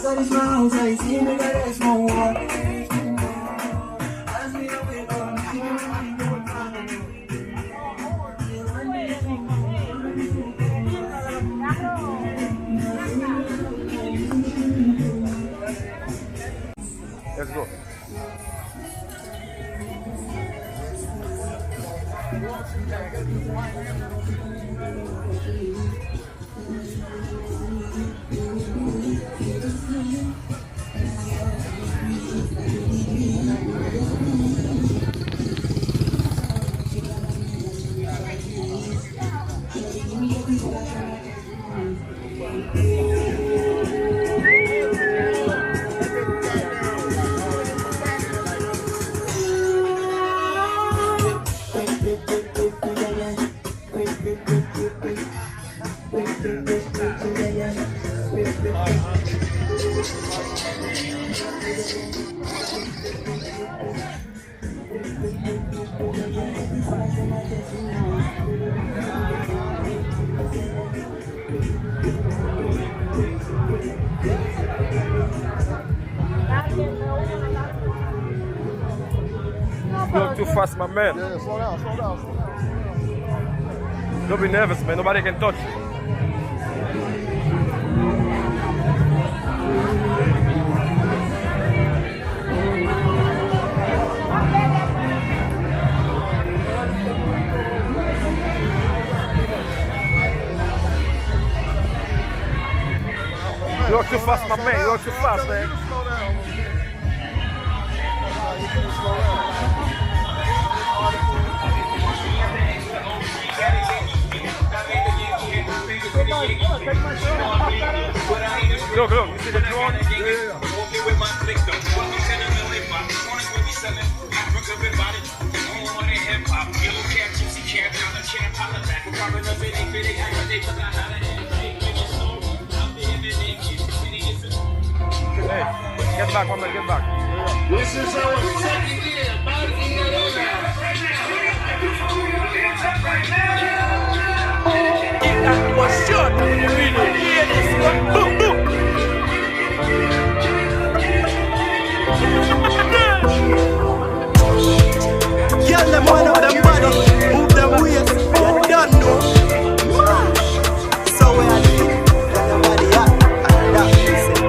outside this house, I see me got a small one. As me up with Let's go. Going too fast, my man. Yeah, slow down, slow down, slow down. Don't be nervous, man. Nobody can touch you. You're too fast, my man. You're too fast, man. Slow down. You can slow down. Look, you see the drone? Yeah. Hey, get back, my man, get back. This is our second year. That was short. Really, hear this one. Boom, boom. Girl, them one of them body, move them waist, you don't know. So where I live, get the body up, and that is it.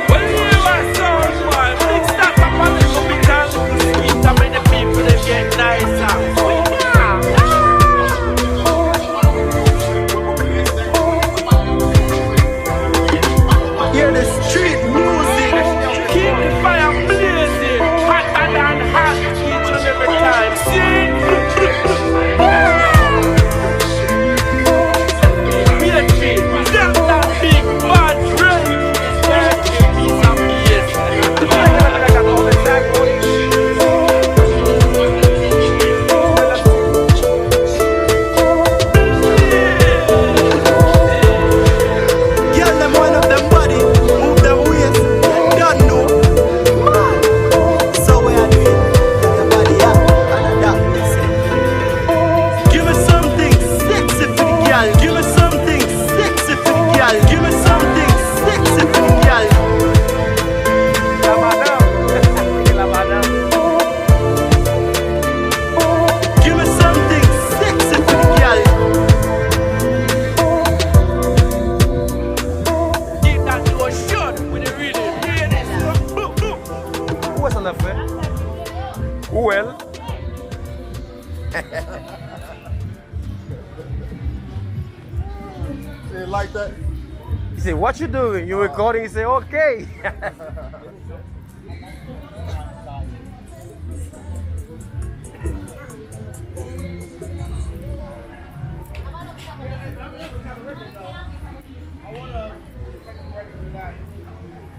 Well, you are so wild. Big start up on the hospital. Sweet, I mean the people, they get nicer. Hear the street music. Keep the fire blazing. Hotter than hot each and every time. See? Them that big bad drink is working piece of Girl, them one of them body, move them waist, you don't know. So where I live, get the body up, and that is it. Give me something sexy for the girl. Give me something sexy for the girl. Give me something sexy for the girl. Give me something sexy for the girl. Keep that door shut with the rhythm. Hear this? Boom, boom. Who was on that fan? Well, See, like that? he said, what you doing? You recording? He said, okay.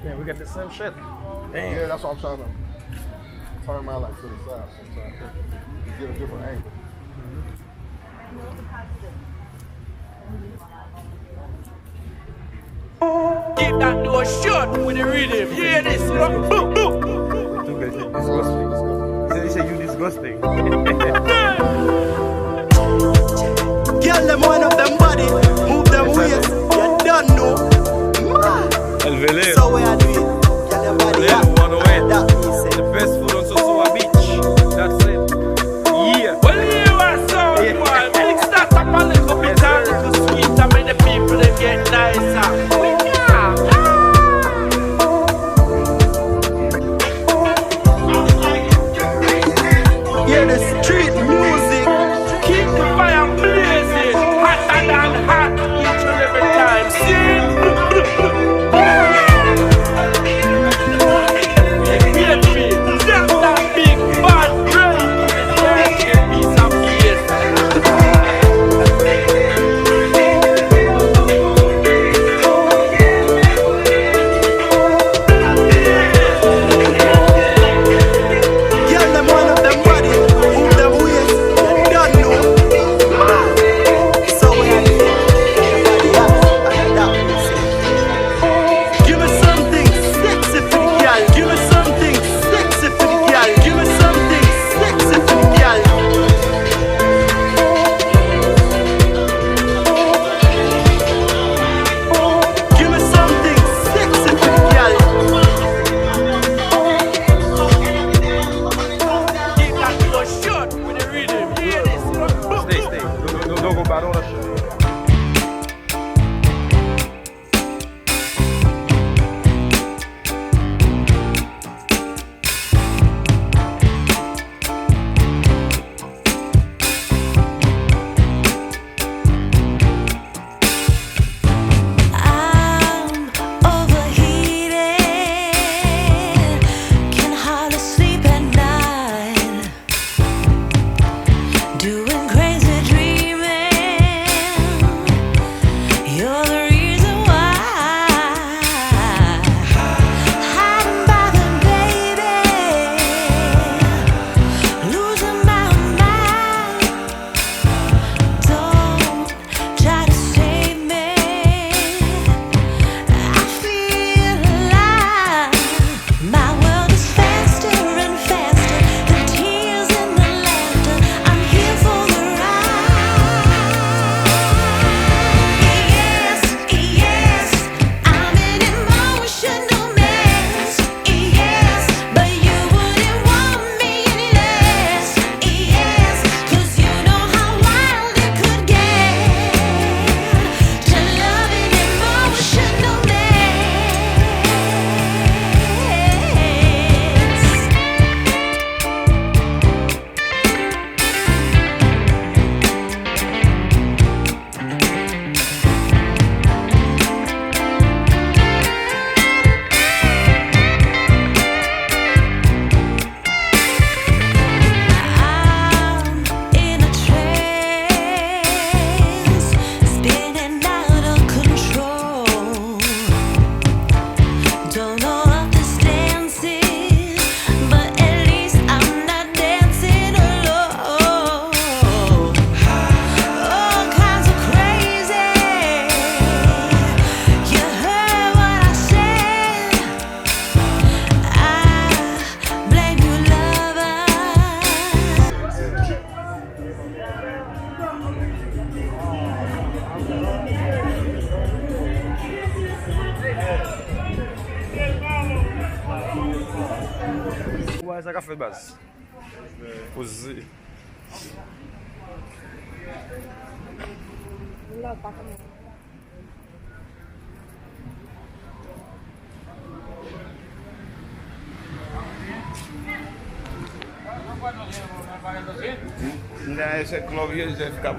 Yeah, we got the same shit. Damn. Yeah, that's what I'm trying to turn my light to the side sometimes. To get a different angle. Keep that door shut with the rhythm. Hear this? Boom, boom. You guys are disgusting. He said you disgusting. Girl, them one of them body, move them waist, you done faz a café de base. Cozer. Ainda esse clovia já fica